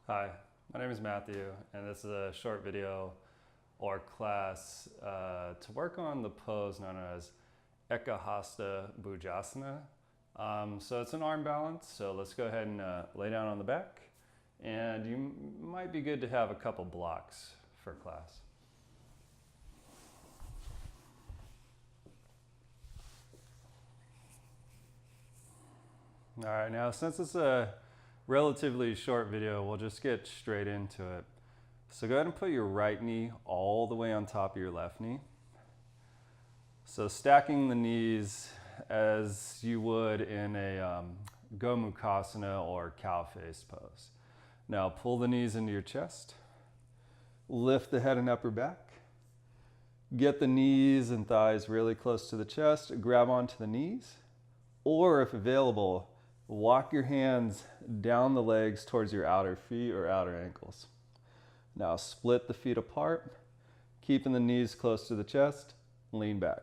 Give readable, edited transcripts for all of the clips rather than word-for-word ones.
Hi, my name is Matthew, and this is a short video or class to work on the pose known as hasta bhujasana. So it's an arm balance, so let's go ahead and lay down on the back, and you might be good to have a couple blocks for class. All right, now since it's a relatively short video, we'll just get straight into it. So go ahead and put your right knee all the way on top of your left knee. So stacking the knees as you would in a Gomukhasana or cow face pose. Now pull the knees into your chest, lift the head and upper back, get the knees and thighs really close to the chest, grab onto the knees, or if available, walk your hands down the legs towards your outer feet or outer ankles. Now split the feet apart, keeping the knees close to the chest, lean back.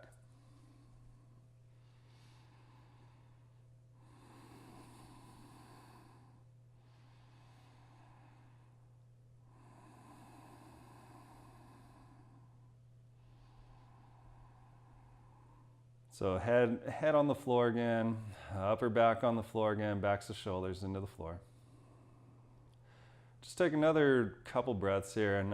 So head on the floor again, upper back on the floor again, backs to shoulders into the floor. Just take another couple breaths here, and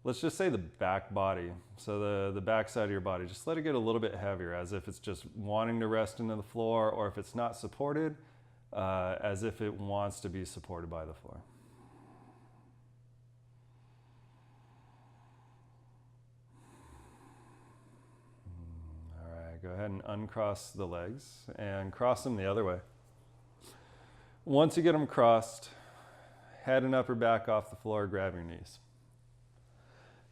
let's just say the back body, so the back side of your body, just let it get a little bit heavier, as if it's just wanting to rest into the floor, or if it's not supported, as if it wants to be supported by the floor. Go ahead and uncross the legs and cross them the other way. Once you get them crossed, head and upper back off the floor, grab your knees.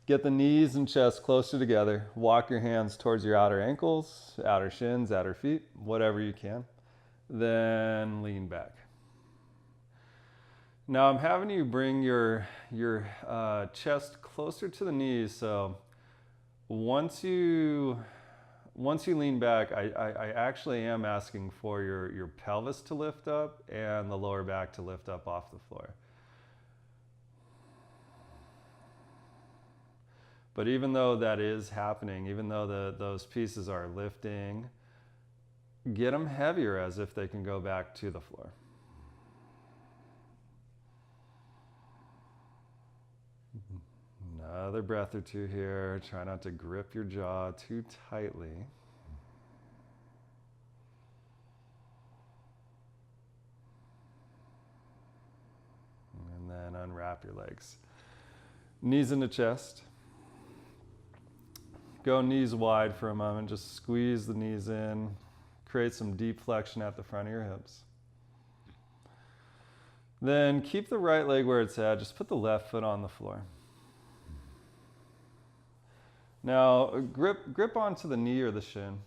Get the knees and chest closer together. Walk your hands towards your outer ankles, outer shins, outer feet, whatever you can. Then lean back. Now I'm having you bring your chest closer to the knees. So once you lean back, I actually am asking for your pelvis to lift up and the lower back to lift up off the floor. But even though that is happening, even though those pieces are lifting, get them heavier as if they can go back to the floor. Another breath or two here. Try not to grip your jaw too tightly. And then unwrap your legs. Knees into chest. Go knees wide for a moment. Just squeeze the knees in. Create some deep flexion at the front of your hips. Then keep the right leg where it's at. Just put the left foot on the floor. Now grip onto the knee or the shin.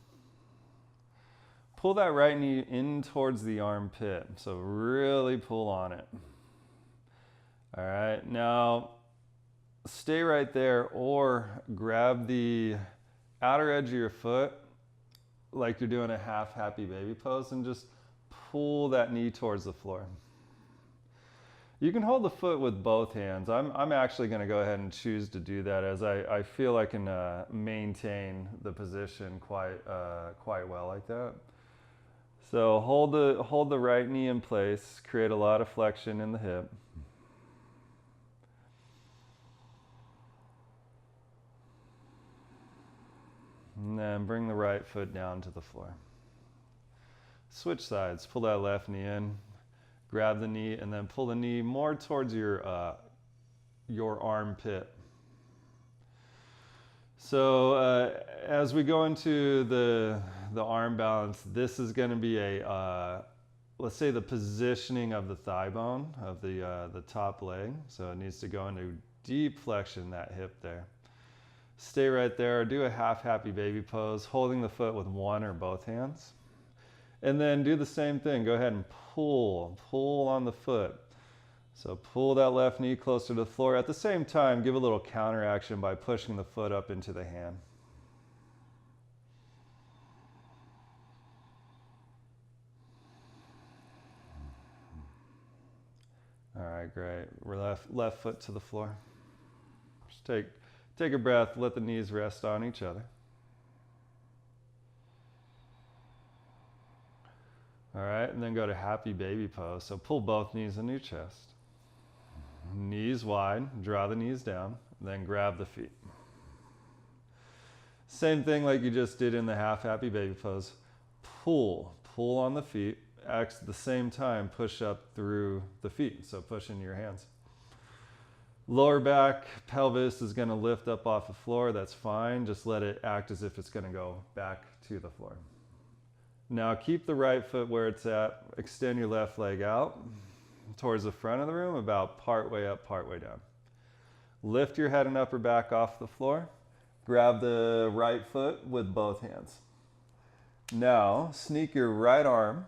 Pull that right knee in towards the armpit. So really pull on it. All right, now stay right there, or grab the outer edge of your foot like you're doing a half happy baby pose and just pull that knee towards the floor. You can hold the foot with both hands. I'm actually going to go ahead and choose to do that, as I feel I can maintain the position quite well like that. So hold the right knee in place, create a lot of flexion in the hip. And then bring the right foot down to the floor. Switch sides, pull that left knee in. Grab the knee and then pull the knee more towards your armpit. So as we go into the arm balance, this is going to be let's say the positioning of the thigh bone of the top leg. So it needs to go into deep flexion, that hip there. Stay right there. Do a half happy baby pose, holding the foot with one or both hands. And then do the same thing. Go ahead and pull on the foot. So pull that left knee closer to the floor. At the same time, give a little counter action by pushing the foot up into the hand. All right, great. Left foot to the floor. Just take a breath, let the knees rest on each other. All right, and then go to happy baby pose. So pull both knees into your chest. Knees wide, draw the knees down, then grab the feet. Same thing like you just did in the half happy baby pose. Pull on the feet. At the same time, push up through the feet. So push into your hands. Lower back, pelvis is going to lift up off the floor. That's fine. Just let it act as if it's going to go back to the floor. Now keep the right foot where it's at. Extend your left leg out towards the front of the room, about part way up, part way down. Lift your head and upper back off the floor. Grab the right foot with both hands. Now sneak your right arm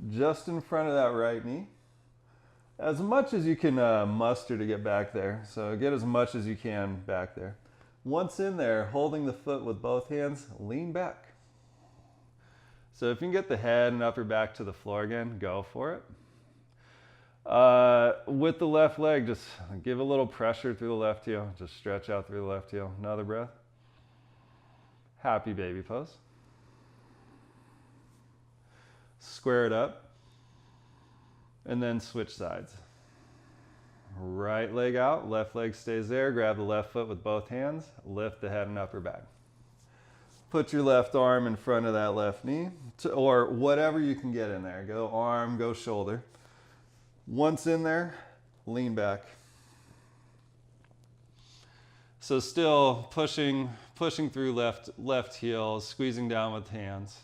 just in front of that right knee, as much as you can muster to get back there. So get as much as you can back there. Once in there, holding the foot with both hands, lean back. So if you can get the head and upper back to the floor again, go for it. With the left leg, just give a little pressure through the left heel. Just stretch out through the left heel. Another breath. Happy baby pose. Square it up. And then switch sides. Right leg out, left leg stays there. Grab the left foot with both hands. Lift the head and upper back. Put your left arm in front of that left knee, or whatever you can get in there. Go arm, go shoulder. Once in there, lean back. So still pushing through left heel, squeezing down with hands.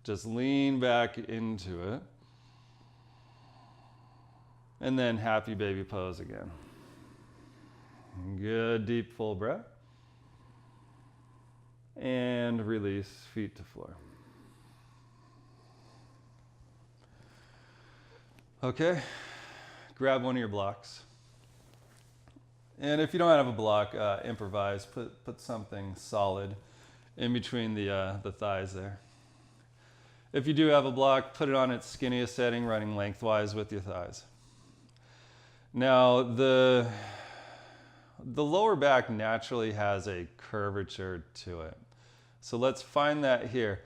Just lean back into it. And then happy baby pose again. Good deep full breath. And release, feet to floor. Okay, grab one of your blocks. And if you don't have a block, improvise. Put something solid in between the thighs there. If you do have a block, put it on its skinniest setting, running lengthwise with your thighs. Now, the lower back naturally has a curvature to it. So let's find that here.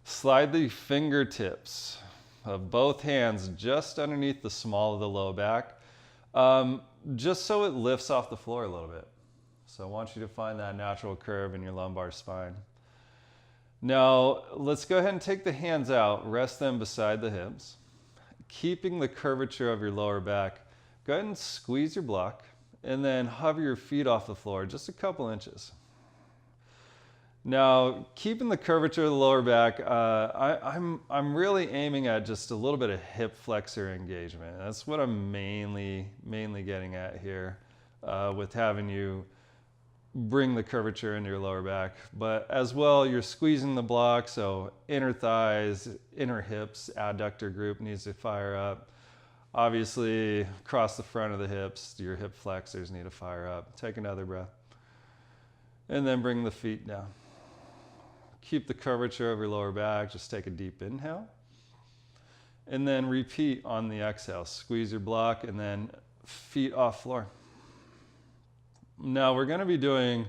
Slide the fingertips of both hands just underneath the small of the low back, just so it lifts off the floor a little bit. So I want you to find that natural curve in your lumbar spine. Now, let's go ahead and take the hands out, rest them beside the hips. Keeping the curvature of your lower back, go ahead and squeeze your block, and then hover your feet off the floor just a couple inches. Now, keeping the curvature of the lower back, I'm really aiming at just a little bit of hip flexor engagement. That's what I'm mainly getting at here with having you bring the curvature into your lower back. But as well, you're squeezing the block, so inner thighs, inner hips, adductor group needs to fire up. Obviously, across the front of the hips, your hip flexors need to fire up. Take another breath. And then bring the feet down. Keep the curvature of your lower back. Just take a deep inhale. And then repeat on the exhale. Squeeze your block and then feet off floor. Now we're going to be doing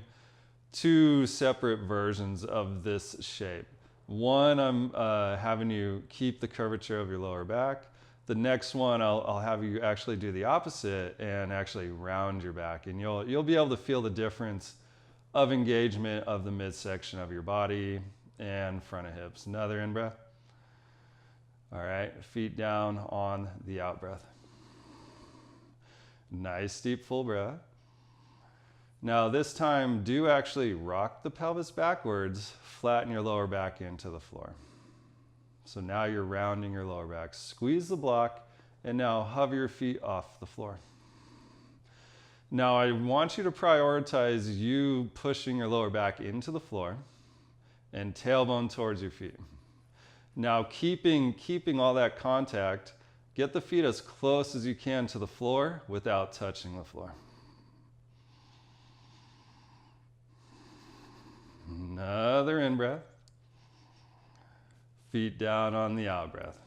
two separate versions of this shape. One, I'm having you keep the curvature of your lower back. The next one, I'll have you actually do the opposite and actually round your back. And you'll be able to feel the difference of engagement of the midsection of your body and front of hips. Another in breath. All right, feet down on the out breath. Nice deep full breath. Now this time, do actually rock the pelvis backwards, flatten your lower back into the floor. So now you're rounding your lower back. Squeeze the block and now hover your feet off the floor. Now I want you to prioritize you pushing your lower back into the floor and tailbone towards your feet. Now keeping all that contact, get the feet as close as you can to the floor without touching the floor. Another in breath. Feet down on the out breath.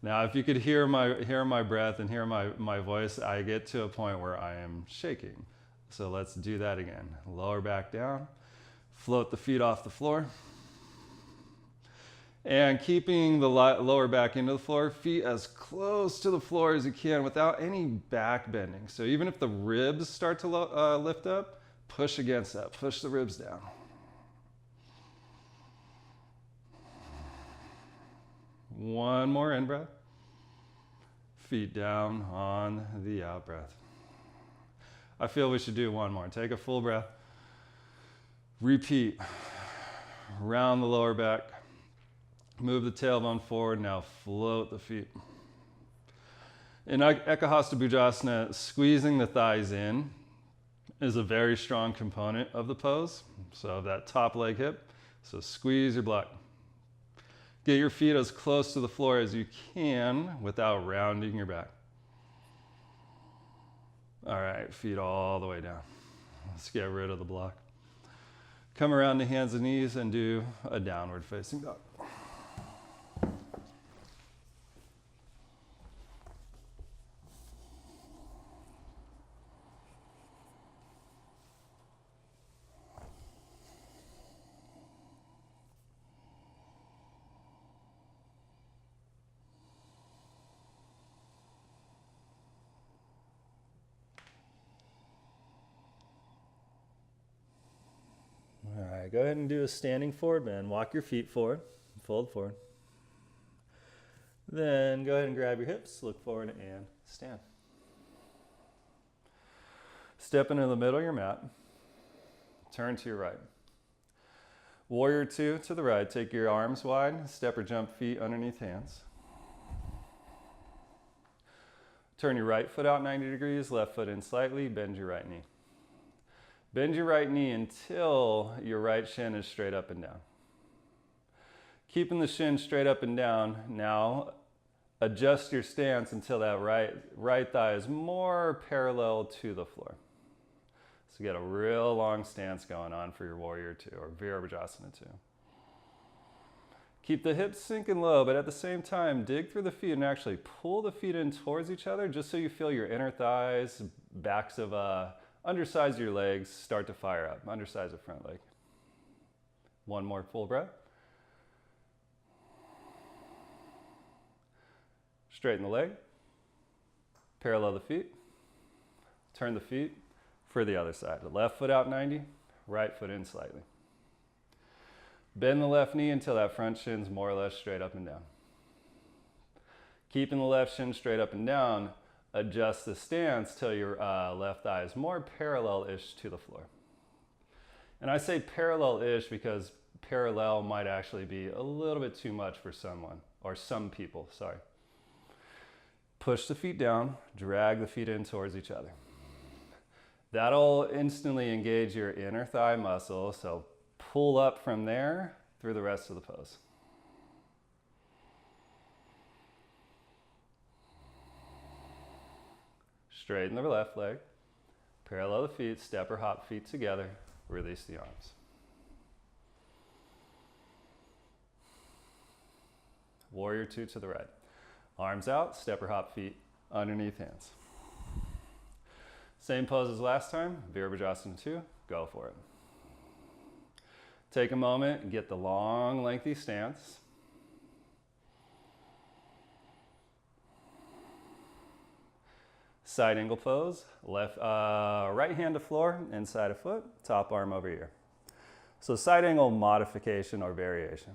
Now, if you could hear my breath and hear my voice, I get to a point where I am shaking. So let's do that again. Lower back down, float the feet off the floor. And keeping the lower back into the floor, feet as close to the floor as you can without any back bending. So even if the ribs start to lift up, push against that, push the ribs down. One more in breath. Feet down on the out breath. I feel we should do one more. Take a full breath. Repeat. Round the lower back. Move the tailbone forward. Now float the feet. In Eka Hasta Bhujasana, squeezing the thighs in is a very strong component of the pose. So that top leg hip. So squeeze your block. Get your feet as close to the floor as you can without rounding your back. All right, feet all the way down. Let's get rid of the block. Come around to hands and knees and do a downward facing dog. All right, go ahead and do a standing forward bend. Walk your feet forward, fold forward. Then go ahead and grab your hips, look forward and stand. Step into the middle of your mat. Turn to your right. Warrior two to the right. Take your arms wide, step or jump feet underneath hands. Turn your right foot out 90 degrees, left foot in slightly, bend your right knee. Bend your right knee until your right shin is straight up and down. Keeping the shin straight up and down, now adjust your stance until that right thigh is more parallel to the floor. So get a real long stance going on for your warrior two or bhujasana two. Keep the hips sinking low, but at the same time, dig through the feet and actually pull the feet in towards each other just so you feel your inner thighs, backs of undersides of your legs start to fire up. Undersides of front leg. One more full breath. Straighten the leg. Parallel the feet. Turn the feet for the other side. The left foot out 90, right foot in slightly. Bend the left knee until that front shin's more or less straight up and down. Keeping the left shin straight up and down, adjust the stance till your left thigh is more parallel-ish to the floor. And I say parallel-ish because parallel might actually be a little bit too much for someone, or some people, sorry. Push the feet down, drag the feet in towards each other. That'll instantly engage your inner thigh muscle, so pull up from there through the rest of the pose. Straighten the left leg, parallel the feet, step or hop feet together, release the arms. Warrior two to the right. Arms out, step or hop feet underneath hands. Same pose as last time, bhujasana two, go for it. Take a moment and get the long, lengthy stance. Side angle pose, right hand to floor, inside a foot, top arm over ear. So side angle modification or variation.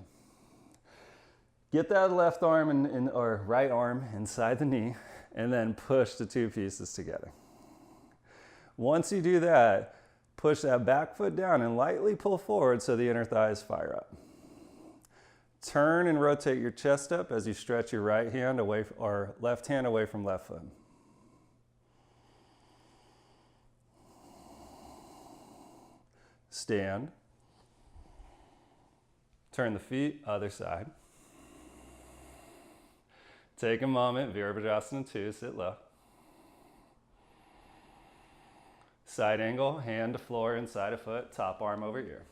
Get that left arm or right arm inside the knee and then push the two pieces together. Once you do that, push that back foot down and lightly pull forward so the inner thighs fire up. Turn and rotate your chest up as you stretch your right hand away or left hand away from left foot. Stand. Turn the feet, other side. Take a moment, bhujasana two, sit low. Side angle, hand to floor, inside a foot, top arm over ear.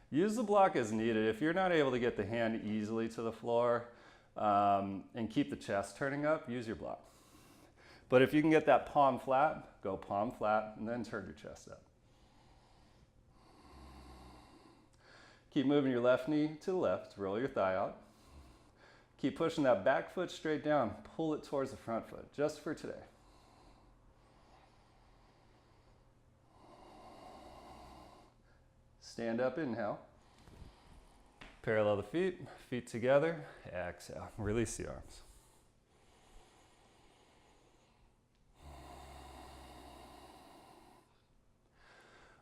Use the block as needed. If you're not able to get the hand easily to the floor, and keep the chest turning up, use your block. But if you can get that palm flat, go palm flat and then turn your chest up. Keep moving your left knee to the left, roll your thigh out. Keep pushing that back foot straight down, pull it towards the front foot, just for today. Stand up, inhale. Parallel the feet, feet together, exhale. Release the arms.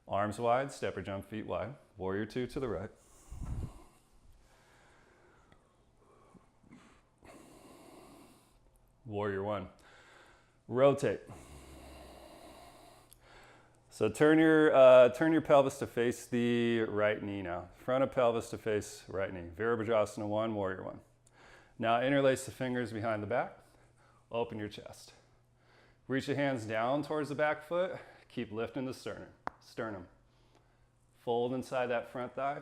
Arms wide, step or jump, feet wide. Warrior two to the right. Warrior one. Rotate. So turn your pelvis to face the right knee now. Front of pelvis to face right knee. Bhujasana one, warrior one. Now interlace the fingers behind the back. Open your chest. Reach the hands down towards the back foot. Keep lifting the sternum. Fold inside that front thigh.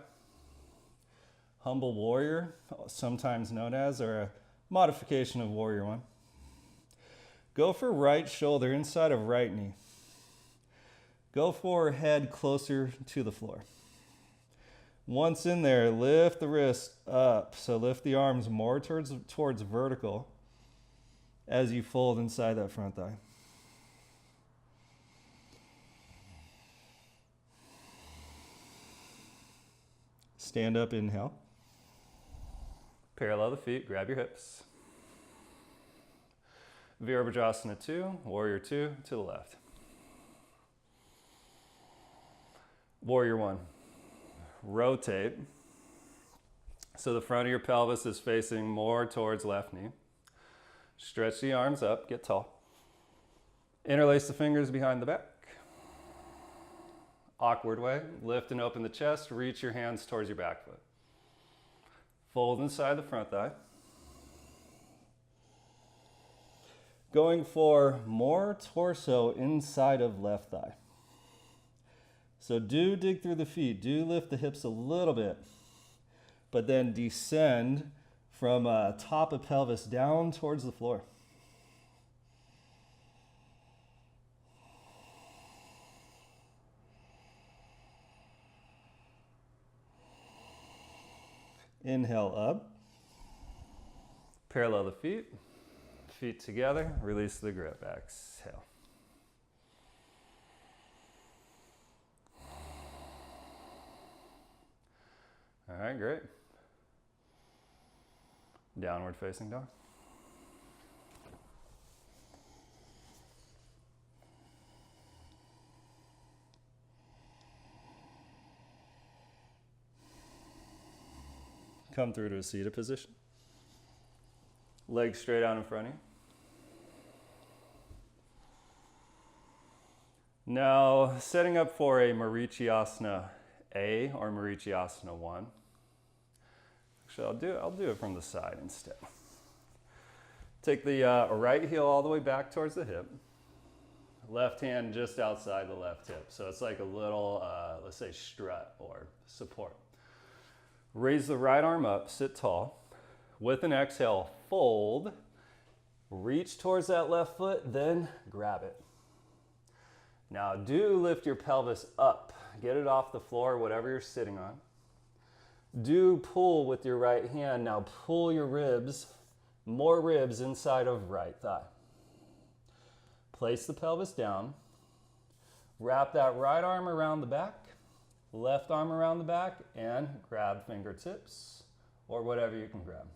Humble warrior, sometimes known as, or a modification of warrior one. Go for right shoulder inside of right knee. Go for head closer to the floor. Once in there, lift the wrist up. So lift the arms more towards vertical as you fold inside that front thigh. Stand up, inhale. Parallel the feet, grab your hips. Bhujasana 2, warrior 2 to the left. Warrior 1. Rotate. So the front of your pelvis is facing more towards left knee. Stretch the arms up, get tall. Interlace the fingers behind the back. Awkward way, lift and open the chest, reach your hands towards your back foot. Fold inside the front thigh. Going for more torso inside of left thigh. So do dig through the feet, do lift the hips a little bit, but then descend from top of pelvis down towards the floor. Inhale up, parallel the feet, feet together, release the grip, exhale. All right, great. Downward facing dog. Come through to a seated position. Legs straight out in front of you. Now, setting up for a Marichyasana A or Marichyasana 1. Actually, I'll do it from the side instead. Take the right heel all the way back towards the hip. Left hand just outside the left hip. So it's like a little, let's say, strut or support. Raise the right arm up, sit tall. With an exhale, fold. Reach towards that left foot, then grab it. Now do lift your pelvis up. Get it off the floor, whatever you're sitting on. Do pull with your right hand. Now pull your ribs, more ribs inside of right thigh. Place the pelvis down. Wrap that right arm around the back, left arm around the back, and grab fingertips or whatever you can grab.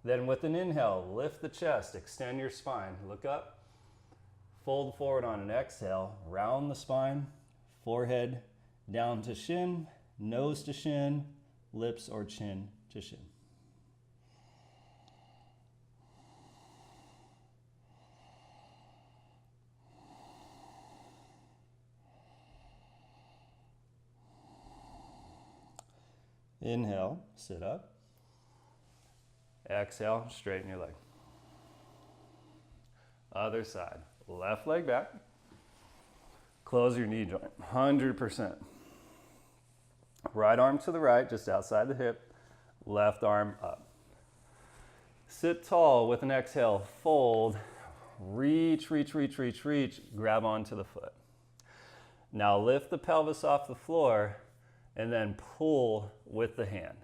Then with an inhale, lift the chest, extend your spine, look up, fold forward on an exhale, round the spine, forehead down to shin, nose to shin, lips or chin to shin. Inhale, sit up. Exhale, straighten your leg. Other side, left leg back. Close your knee joint, 100%. Right arm to the right, just outside the hip. Left arm up. Sit tall with an exhale, fold, reach, reach, reach, reach, reach, grab onto the foot. Now lift the pelvis off the floor and then pull with the hand.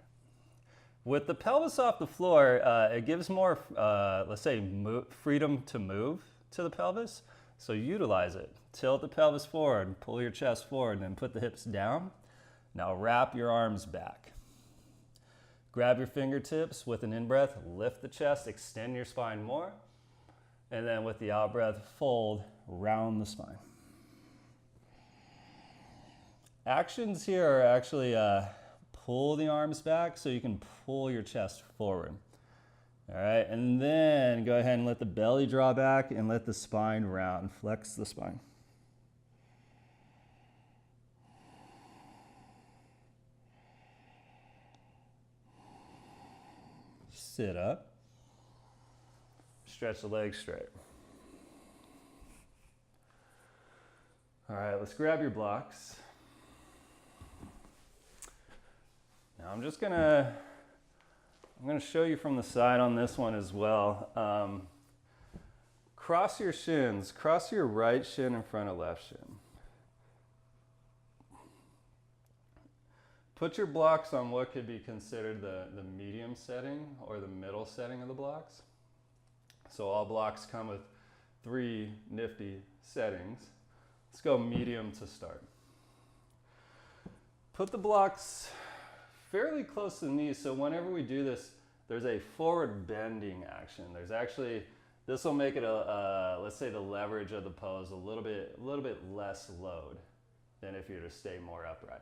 With the pelvis off the floor, it gives more, let's say, freedom to move to the pelvis. So utilize it. Tilt the pelvis forward, pull your chest forward, and then put the hips down. Now wrap your arms back. Grab your fingertips with an in-breath, lift the chest, extend your spine more. And then with the out-breath, fold, round the spine. Actions here are actually pull the arms back so you can pull your chest forward. All right, and then go ahead and let the belly draw back and let the spine round. Flex the spine. Sit up. Stretch the legs straight. All right, let's grab your blocks. Now I'm going to show you from the side on this one as well. Cross your shins. Cross your right shin in front of left shin. Put your blocks on what could be considered the medium setting or the middle setting of the blocks. So all blocks come with 3 nifty settings. Let's go medium to start. Put the blocks fairly close to the knees, so whenever we do this, there's a forward bending action. There's actually, this will make it let's say the leverage of the pose a little bit less load than if you were to stay more upright.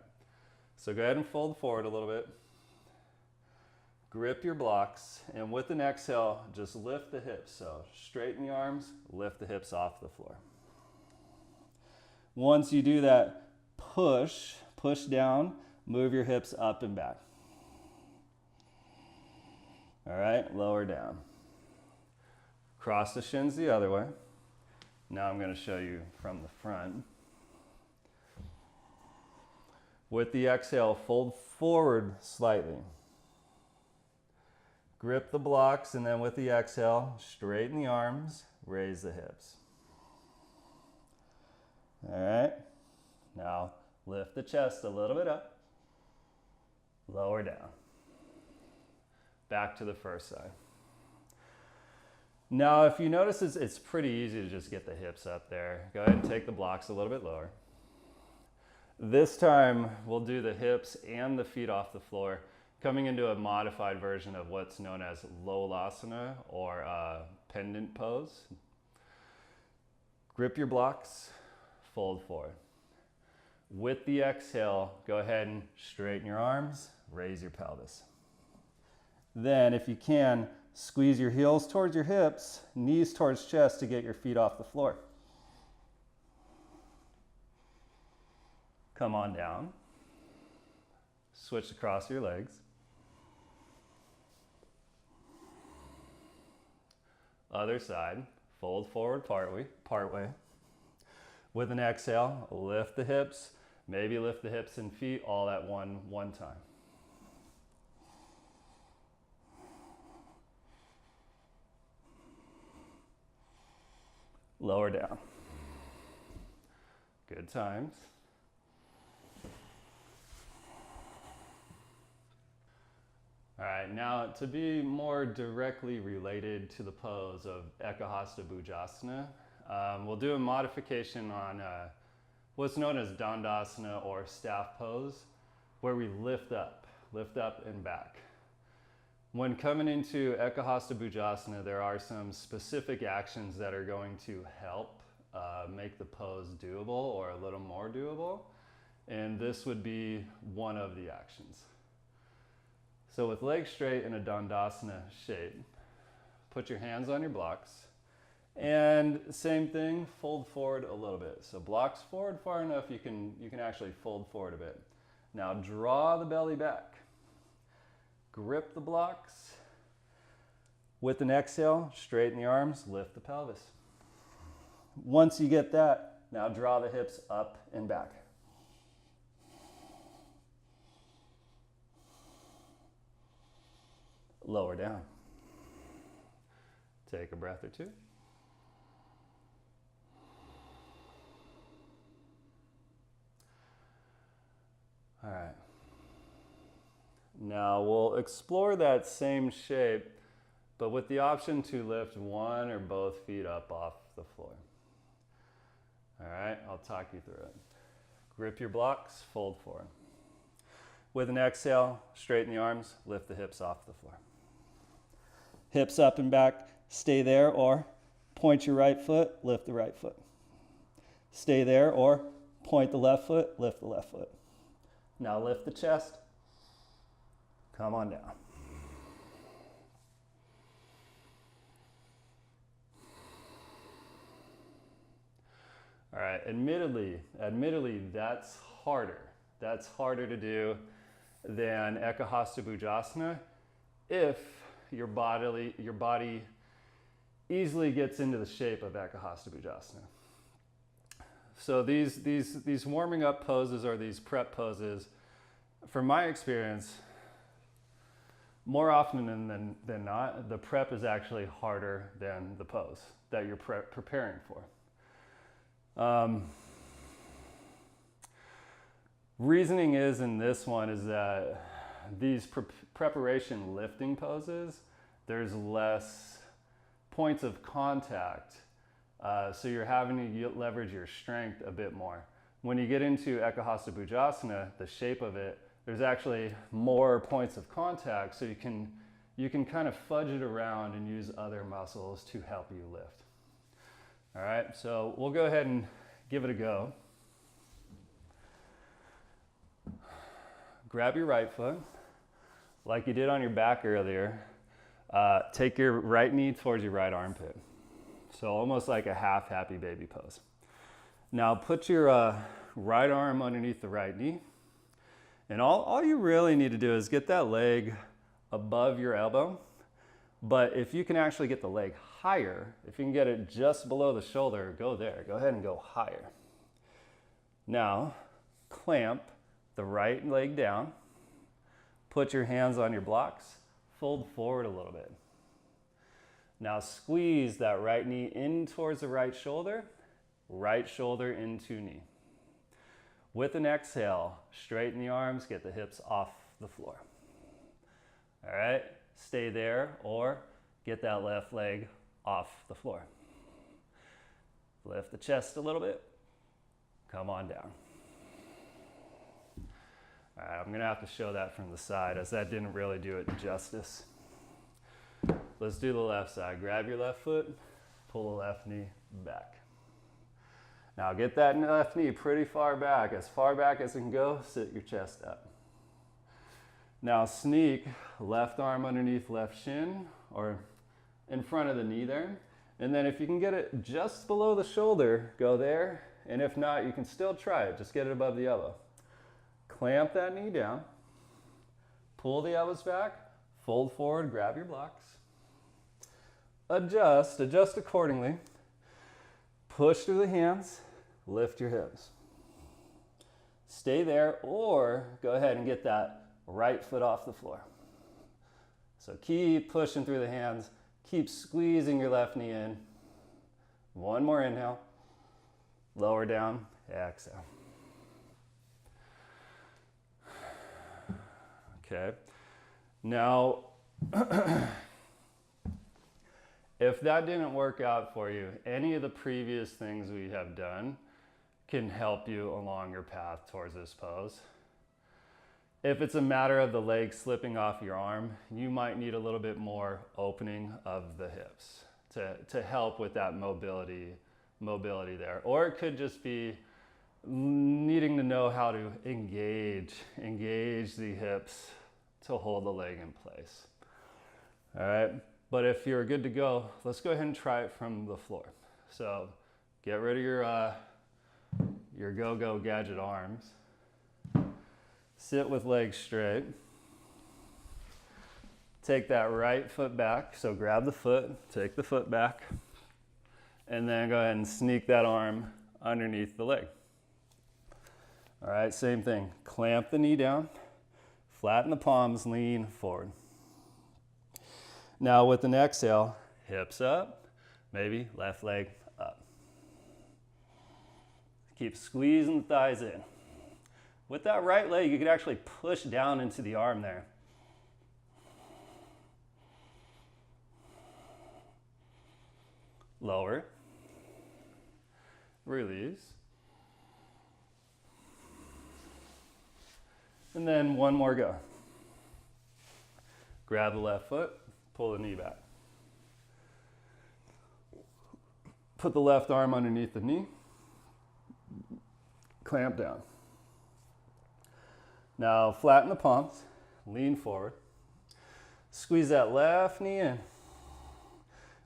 So go ahead and fold forward a little bit. Grip your blocks, and with an exhale, just lift the hips. So straighten the arms, lift the hips off the floor. Once you do that, push down, move your hips up and back. All right, lower down. Cross the shins the other way. Now I'm going to show you from the front. With the exhale, fold forward slightly. Grip the blocks, and then with the exhale, straighten the arms, raise the hips. All right, now lift the chest a little bit up, lower down. Back to the first side. Now, if you notice, it's pretty easy to just get the hips up there. Go ahead and take the blocks a little bit lower. This time, we'll do the hips and the feet off the floor, coming into a modified version of what's known as Lolasana or Pendant Pose. Grip your blocks, fold forward. With the exhale, go ahead and straighten your arms, raise your pelvis. Then, if you can, squeeze your heels towards your hips, knees towards chest to get your feet off the floor. Come on down. Switch across your legs. Other side, fold forward part way. With an exhale, lift the hips, maybe lift the hips and feet all at one time. Lower down. Good times. All right, now to be more directly related to the pose of hasta bhujasana, we'll do a modification on what's known as Dandasana or staff pose, where we lift up and back. When coming into hasta bhujasana, there are some specific actions that are going to help make the pose doable or a little more doable, and this would be one of the actions. So with legs straight in a Dandasana shape, put your hands on your blocks, and same thing, fold forward a little bit. So blocks forward far enough you can actually fold forward a bit. Now draw the belly back. Grip the blocks. With an exhale, straighten the arms, lift the pelvis. Once you get that, now draw the hips up and back. Lower down. Take a breath or two. All right. Now we'll explore that same shape, but with the option to lift one or both feet up off the floor. All right, I'll talk you through it. Grip your blocks, fold forward. With an exhale, straighten the arms, lift the hips off the floor. Hips up and back, stay there, or point your right foot, lift the right foot. Stay there, or point the left foot, lift the left foot. Now lift the chest, come on down. All right, admittedly, that's harder. That's harder to do than hasta bhujasana if your body easily gets into the shape of hasta bhujasana. So these warming up poses or these prep poses, from my experience, more often than not, the prep is actually harder than the pose that you're preparing for. Reasoning is in this one is that these preparation lifting poses, there's less points of contact, so you're having to leverage your strength a bit more. When you get into hasta bhujasana, the shape of it, there's actually more points of contact, so you can kind of fudge it around and use other muscles to help you lift. All right, so we'll go ahead and give it a go. Grab your right foot, like you did on your back earlier. Take your right knee towards your right armpit. So almost like a half happy baby pose. Now put your right arm underneath the right knee. And all you really need to do is get that leg above your elbow. But if you can actually get the leg higher, if you can get it just below the shoulder, go there. Go ahead and go higher. Now, clamp the right leg down. Put your hands on your blocks. Fold forward a little bit. Now squeeze that right knee in towards the right shoulder into knee. With an exhale, straighten the arms, get the hips off the floor. All right, stay there or get that left leg off the floor. Lift the chest a little bit, come on down. All right, I'm gonna have to show that from the side as that didn't really do it justice. Let's do the left side. Grab your left foot, pull the left knee back. Now get that left knee pretty far back as it can go, sit your chest up. Now sneak left arm underneath left shin or in front of the knee there. And then if you can get it just below the shoulder, go there. And if not, you can still try it. Just get it above the elbow. Clamp that knee down. Pull the elbows back. Fold forward, grab your blocks. Adjust accordingly. Push through the hands, lift your hips. Stay there or go ahead and get that right foot off the floor. So keep pushing through the hands, keep squeezing your left knee in. One more inhale, lower down, exhale. Okay, now if that didn't work out for you, any of the previous things we have done can help you along your path towards this pose. If it's a matter of the leg slipping off your arm, you might need a little bit more opening of the hips to help with that mobility there. Or it could just be needing to know how to engage the hips to hold the leg in place. All right, but if you're good to go, let's go ahead and try it from the floor. So get rid of your go-go gadget arms. Sit with legs straight. Take that right foot back. So grab the foot, take the foot back, and then go ahead and sneak that arm underneath the leg. All right, same thing. Clamp the knee down, flatten the palms, lean forward. Now with an exhale, Hips up, maybe left leg up. Keep squeezing the thighs in. With that right leg, you could actually push down into the arm there. Lower. Release. And then one more go. Grab the left foot, pull the knee back. Put the left arm underneath the knee. Clamp down. Now flatten the palms, lean forward. Squeeze that left knee in.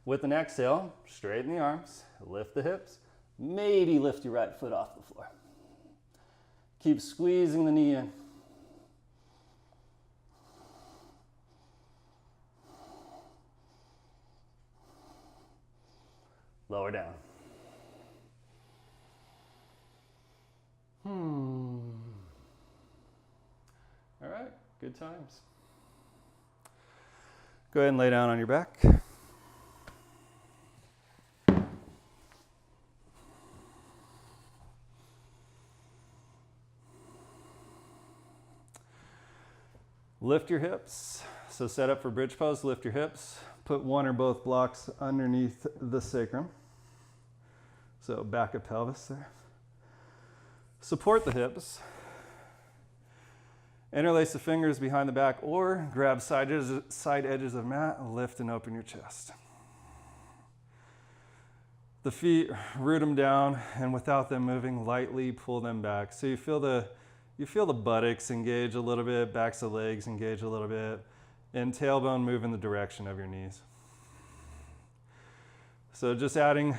With an exhale, straighten the arms, lift the hips, maybe lift your right foot off the floor. Keep squeezing the knee in. Lower down. All right, good times. Go ahead and lay down on your back. Lift your hips. So set up for bridge pose, lift your hips. Put one or both blocks underneath the sacrum. So back of pelvis there. Support the hips. Interlace the fingers behind the back or grab side edges of mat, lift and open your chest. The feet, root them down, and without them moving, lightly pull them back. So you feel the buttocks engage a little bit, backs of legs engage a little bit, and tailbone move in the direction of your knees. So just adding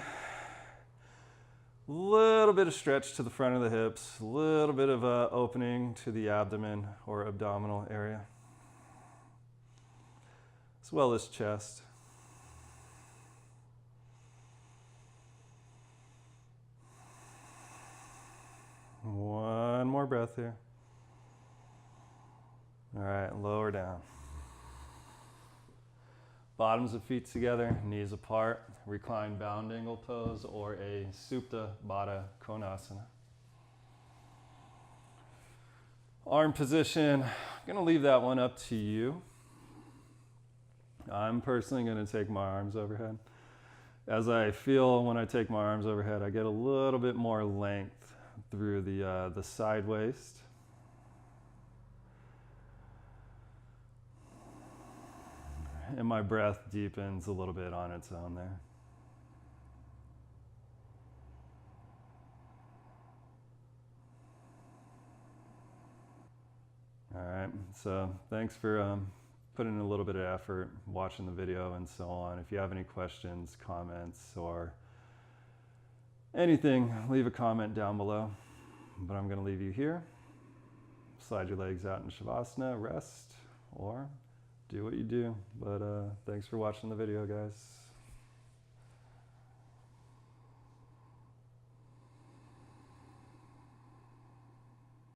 a little bit of stretch to the front of the hips, a little bit of opening to the abdomen or abdominal area, as well as chest. One more breath here. All right, lower down. Bottoms of feet together, knees apart, reclined bound angle pose or a Supta Baddha Konasana. Arm position, I'm gonna leave that one up to you. I'm personally gonna take my arms overhead. As I feel when I take my arms overhead, I get a little bit more length through the side waist. And my breath deepens a little bit on its own there. All right, so thanks for putting in a little bit of effort, watching the video and so on. If you have any questions, comments, or anything, leave a comment down below. But I'm gonna leave you here. Slide your legs out in Shavasana, rest, or do what you do. But thanks for watching the video, guys.